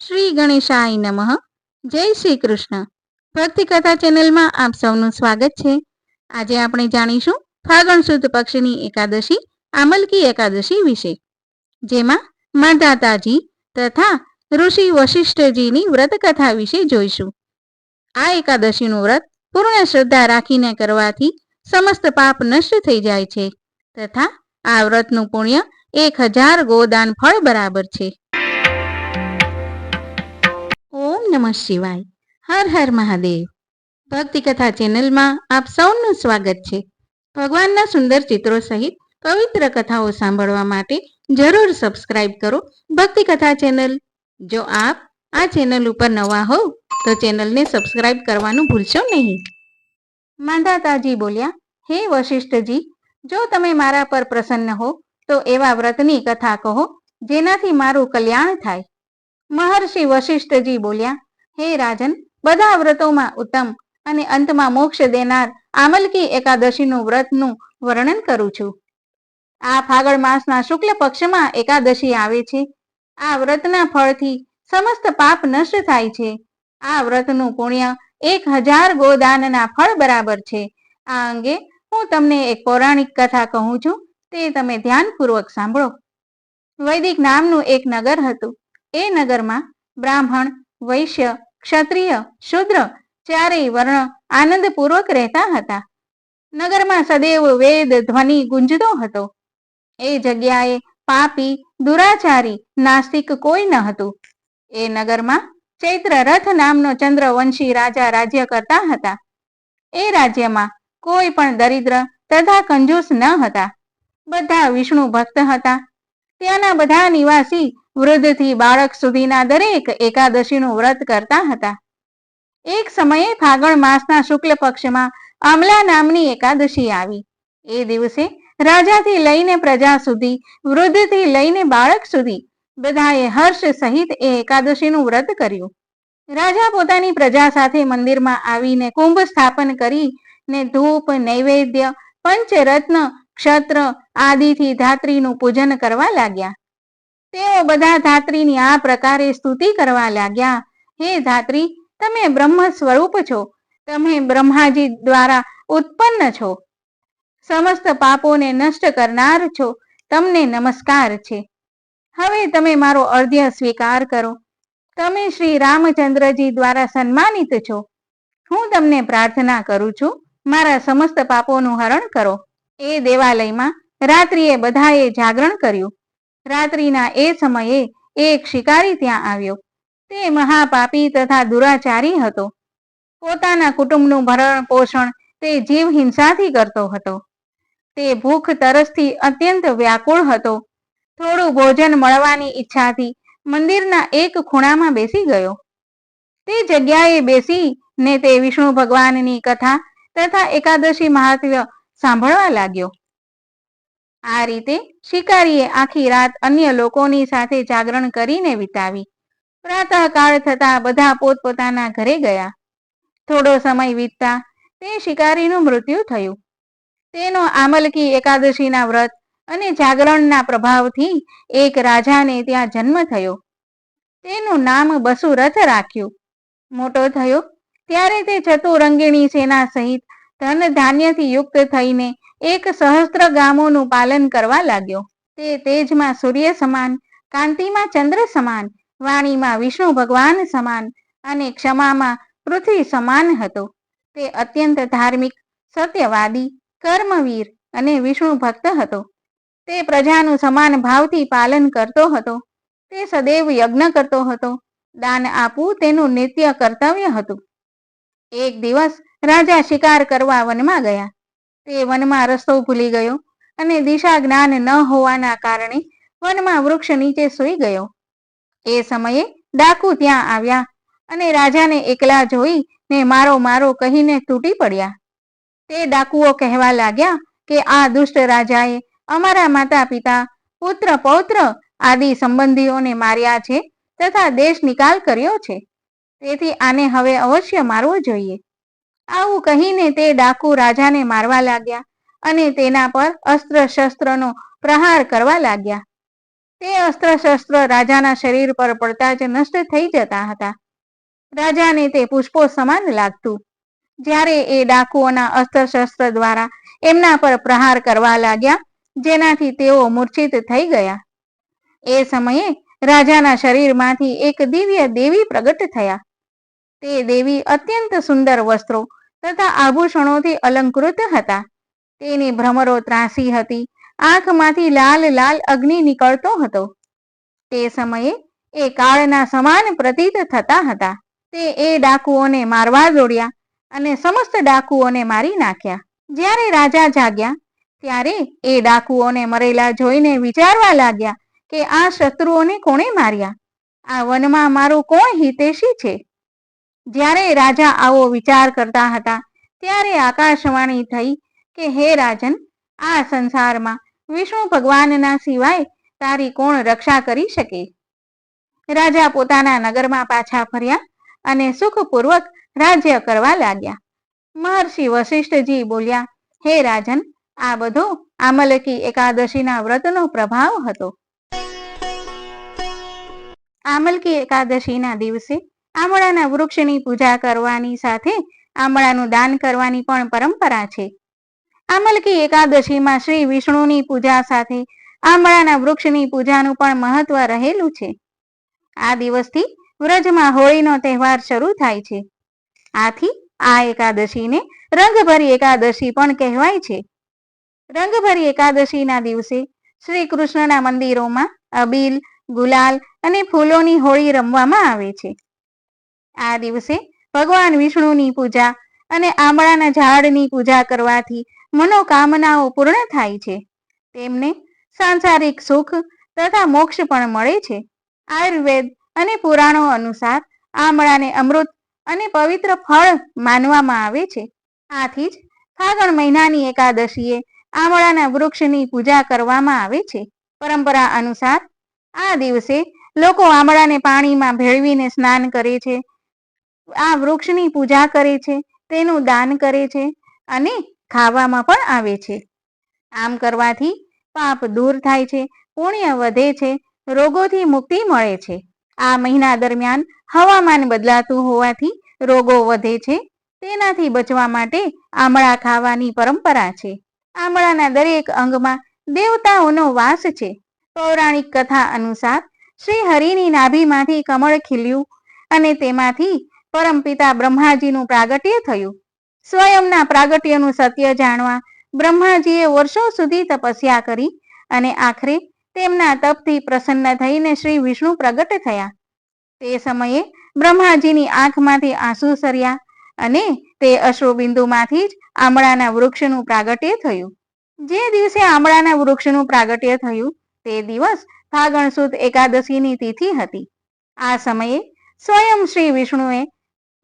શ્રી ગણેશાય નમઃ. જય શ્રી કૃષ્ણ. ભક્તિ કથા ચેનલમાં આપ સૌનું સ્વાગત છે. આજે આપણે જાણીશું ફાગણ સુદ પક્ષની એકાદશી આમલકી એકાદશી વિશે, જેમાં માંધાતાજી તથા ઋષિ વશિષ્ઠજીની વ્રત કથા વિશે જોઈશું. આ એકાદશીનું વ્રત પૂર્ણ શ્રદ્ધા રાખીને કરવાથી સમસ્ત પાપ નષ્ટ થઈ જાય છે તથા આ વ્રતનું પુણ્ય 1000 ગોદાન ફળ બરાબર છે. ઓમ નમઃ શિવાય. હર હર મહાદેવ. ભક્તિ કથા ચેનલમાં આપ સૌનું સ્વાગત છે. ભગવાનના સુંદર ચિત્રો સહિત પવિત્ર કથાઓ સાંભળવા માટે જરૂર સબસ્ક્રાઇબ કરો ભક્તિ કથા ચેનલ. જો આપ આ ચેનલ ઉપર નવા હો તો ચેનલને સબસ્ક્રાઇબ કરવાનું ભૂલશો નહીં. માંધાતાજી બોલ્યા, હે વશિષ્ઠજી, જો તમે મારા પર પ્રસન્ન હો તો એવા વ્રતની કથા કહો જેનાથી મારું કલ્યાણ થાય. મહર્ષિ વશિષ્ઠજી બોલ્યા, હે રાજન, બધા વ્રતોમાં ઉત્તમ અને અંતમાં મોક્ષ દેનાર આમલકી એકાદશીનું વ્રતનું વર્ણન કરું છું. આ ફાગણ માસના શુક્લ પક્ષમાં એકાદશી આવે છે. આ વ્રતના ફળથી સમસ્ત પાપ નષ્ટ થાય છે. આ વ્રતનું પુણ્ય 1000 ગોદાનના ફળ બરાબર છે. આ અંગે હું તમને એક પૌરાણિક કથા કહું છું, તે તમે ધ્યાનપૂર્વક સાંભળો. વૈદિક નામનું એક નગર હતું. એ નગરમાં બ્રાહ્મણ, વૈશ્ય, ક્ષત્રિય, શૂદ્ર ચારેય વર્ણ આનંદપૂર્વક રહેતા હતા. નગરમાં સદૈવ વેદ ધ્વનિ ગુંજતો હતો. એ જગ્યાએ પાપી, દુરાચારી, નાસ્તિક કોઈ ન હતું. એ નગરમાં ચૈત્ર રથ નામનો ચંદ્રવંશી રાજા રાજ્ય કરતા હતા. એ રાજ્યમાં કોઈ પણ દરિદ્ર તથા કંજૂસ ન હતા. બધા વિષ્ણુ ભક્ત હતા. ત્યાંના બધા નિવાસી વૃદ્ધથી બાળક સુધીના દરેક એકાદશીનું વ્રત કરતા હતા. એક સમયે ફાગણ માસના શુક્લ પક્ષમાં અમલા નામની એકાદશી આવી. એ દિવસે રાજાથી લઈને પ્રજા સુધી, વૃદ્ધથી લઈને બાળક સુધી બધાએ હર્ષ સહિત એ એકાદશીનું વ્રત કર્યું. રાજા પોતાની પ્રજા સાથે મંદિરમાં આવીને કુંભ સ્થાપન કરીને ધૂપ, નૈવેદ્ય, પંચરત્ન, ક્ષત્ર આદિથી ધાત્રીનું પૂજન કરવા લાગ્યા. તેઓ બધા ધાત્રીની આ પ્રકારે સ્તુતિ કરવા લાગ્યા, હે ધાત્રી, તમે બ્રહ્મ સ્વરૂપ છો. તમે બ્રહ્માજી દ્વારા ઉત્પન્ન છો. સમસ્ત પાપોને નષ્ટ કરનાર છો. તમને નમસ્કાર છે. હવે તમે મારો અર્ધ્ય સ્વીકાર કરો. તમે શ્રી રામચંદ્રજી દ્વારા સન્માનિત છો. હું તમને પ્રાર્થના કરું છું, મારા સમસ્ત પાપોનું હરણ કરો. એ દેવાલયમાં રાત્રિએ બધાએ જાગરણ કર્યું. રાત્રિના એ સમયે એક શિકારી ત્યાં આવ્યો. તે મહાપાપી તથા દુરાચારી હતો. પોતાના કુટુંબનું ભરણ પોષણ તે જીવ હિંસાથી કરતો હતો. તે ભૂખ તરસથી અત્યંત વ્યાકુળ હતો. થોડું ભોજન મળવાની ઈચ્છાથી મંદિરના એક ખૂણામાં બેસી ગયો. તે જગ્યાએ બેસીને તે વિષ્ણુ ભગવાનની કથા તથા એકાદશી મહાત્મ્ય સાંભળવા લાગ્યો. આ રીતે શિકારીએ આખી રાત અન્ય લોકોની સાથે જાગરણ કરીને વિતાવી. પ્રાતઃકાળ થતા બધા પોતપોતાના ઘરે ગયા. થોડો સમય વીતતા તે શિકારીનું મૃત્યુ થયું. તેનો આમલકી એકાદશીના વ્રત અને જાગરણના પ્રભાવથી એક રાજાને ત્યાં જન્મ થયો. તેનું નામ બસુરથ રાખ્યું. મોટો થયો ત્યારે તે ચતુરંગીણી સેના સહિત ધન ધાન્યથી યુક્ત થઈને 1,000 ગામોનું પાલન કરવા લાગ્યો. તે તેજમાં સૂર્ય સમાન, કાંતિમાં ચંદ્ર સમાન, વાણીમાં વિષ્ણુ ભગવાન સમાન અને ક્ષમામાં પૃથ્વી સમાન હતો. તે અત્યંત ધાર્મિક, સત્યવાદી, કર્મવીર અને વિષ્ણુ ભક્ત હતો. તે પ્રજાનું સમાન ભાવથી પાલન કરતો હતો. તે સદૈવ યજ્ઞ કરતો હતો. દાન આપવું તેનું નિત્ય કર્તવ્ય હતું. એક દિવસ રાજા શિકાર કરવા વનમાં ગયા. તે વનમાં રસ્તો ભૂલી ગયો અને દિશા જ્ઞાન ન હોવાના કારણે વનમાં વૃક્ષ નીચે સૂઈ ગયો. એ સમયે ડાકુ ત્યાં આવ્યા અને રાજાને એકલા જોઈને મારો મારો કહીને તૂટી પડ્યા. તે ડાકુઓ કહેવા લાગ્યા કે આ દુષ્ટ રાજાએ અમારા માતા પિતા, પુત્ર પૌત્ર આદિ સંબંધીઓને માર્યા છે તથા દેશ નિકાલ કર્યો છે. તેથી આને હવે અવશ્ય મારવો જોઈએ. આવું કહીને તે ડાકુ રાજાને મારવા લાગ્યા અને તેના પર અસ્ત્ર શસ્ત્રનો પ્રહાર કરવા લાગ્યા. તે અસ્ત્ર શસ્ત્ર રાજાના શરીર પર પડતા જ નષ્ટ થઈ જતા હતા. રાજાને તે પુષ્પો સમાન લાગતું. જ્યારે એ ડાકુઓના અસ્ત્ર શસ્ત્ર દ્વારા એમના પર પ્રહાર કરવા લાગ્યા, જેનાથી તેઓ મૂર્છિત થઈ ગયા. એ સમયે રાજાના શરીરમાંથી એક દિવ્ય દેવી પ્રગટ થયા. તે દેવી અત્યંત સુંદર વસ્ત્રો તથા આભૂષણોથી અલંકૃત હતા. તેની ભ્રમરો ત્રાસી હતી. આંખમાંથી લાલ લાલ અગ્નિ નીકળતો હતો. તે સમયે એ કાળના સમાન પ્રતીત થતા હતા. તે એ ડાકુઓને મારવા દોડ્યા અને સમસ્ત ડાકુઓને મારી નાખ્યા. જ્યારે રાજા જાગ્યા ત્યારે એ ડાકુઓને મરેલા જોઈને વિચારવા લાગ્યા કે આ શત્રુઓને કોણે માર્યા? આ વનમાં મારું કોણ હિતેશી છે? જ્યારે રાજા આવો વિચાર કરતા હતા ત્યારે આકાશવાણી થઈ કે હે રાજન, આ સંસારમાં વિષ્ણુ ભગવાનના સિવાય તારી કોણ રક્ષા કરી શકે? રાજા પોતાના નગરમાં પાછા ફર્યા અને સુખપૂર્વક રાજ્ય કરવા લાગ્યા. મહર્ષિ વશિષ્ઠજી બોલ્યા, હે રાજન, આ બધો આમલકી એકાદશીના વ્રતનો પ્રભાવ હતો. આમલકી એકાદશીના દિવસે આમળાના વૃક્ષની પૂજા કરવાની સાથે આમળાનું દાન કરવાની પણ પરંપરા છે. આમલકી એકાદશીમાં શ્રી વિષ્ણુની પૂજા સાથે આમળાના વૃક્ષની પૂજાનું પણ મહત્વ રહેલું છે. આ દિવસથી વ્રજમાં હોળીનો તહેવાર શરૂ થાય છે. આથી આ એકાદશીને રંગભરી એકાદશી પણ કહેવાય છે. રંગભરી એકાદશીના દિવસે શ્રી કૃષ્ણના મંદિરોમાં અબીલ, ગુલાલ અને ફૂલોની હોળી રમવામાં આવે છે. આ દિવસે ભગવાન વિષ્ણુની પૂજા અને આમળાના ઝાડની પૂજા કરવાથી મનોકામનાઓ પૂર્ણ થાય છે. તેમને સાંસારિક સુખ તથા મોક્ષ પણ મળે છે. આયુર્વેદ અને પુરાણો અનુસાર આમળાને અમૃત અને પવિત્ર ફળ માનવામાં આવે છે. આથી જ ફાગણ મહિનાની એકાદશીએ આમળાના વૃક્ષની પૂજા કરવામાં આવે છે. પરંપરા અનુસાર આ દિવસે લોકો આમળાને પાણીમાં ભેળવીને સ્નાન કરે છે, આ વૃક્ષની પૂજા કરે છે, તેનું દાન કરે છે અને ખાવામાં પણ આવે છે. આમ કરવાથી પાપ દૂર થાય છે, પુણ્ય વધે છે, રોગોથી મુક્તિ મળે છે. આ મહિના દરમિયાન હવામાન બદલાતું હોવાથી રોગો વધે છે. તેનાથી બચવા માટે આમળા ખાવાની પરંપરા છે. આમળાના દરેક અંગમાં દેવતાઓનો વાસ છે. પૌરાણિક કથા અનુસાર શ્રી હરિની નાભીમાંથી કમળ ખીલ્યું અને તેમાંથી પરમપિતા બ્રહ્માજીનું પ્રાગટ્ય થયું. સ્વયંના પ્રાગટ્યનું સત્ય જાણવા બ્રહ્માજીએ વર્ષો સુધી તપસ્યા કરી અને આખરે તેમના તપથી પ્રસન્ન થઈને શ્રી વિષ્ણુ પ્રગટ થયા. તે સમયે બ્રહ્માજીની આંખમાંથી આંસુ સર્યા અને તે અશ્રુબિંદુમાંથી જ આમળાના વૃક્ષનું પ્રાગટ્ય થયું. જે દિવસે આમળાના વૃક્ષનું પ્રાગટ્ય થયું તે દિવસ ફાગણ સુદ એકાદશીની તિથિ હતી. આ સમયે સ્વયં શ્રી વિષ્ણુએ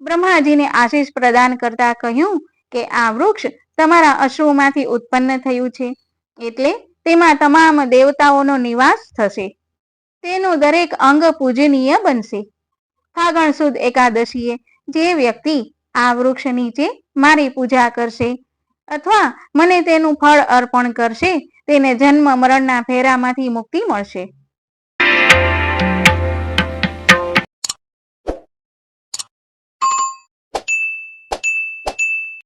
બ્રહ્માજીને આશીષ પ્રદાન કરતા કહ્યું કે આ વૃક્ષ તમારા અશ્રુમાંથી ઉત્પન્ન થયું છે, એટલે તેમાં તમામ દેવતાઓનો નિવાસ થશે. તેનું દરેક અંગ પૂજનીય બનશે. ફાગણ સુદ એકાદશીએ જે વ્યક્તિ આ વૃક્ષ નીચે મારી પૂજા કરશે અથવા મને તેનું ફળ અર્પણ કરશે તેને જન્મ મરણના ફેરામાંથી મુક્તિ મળશે.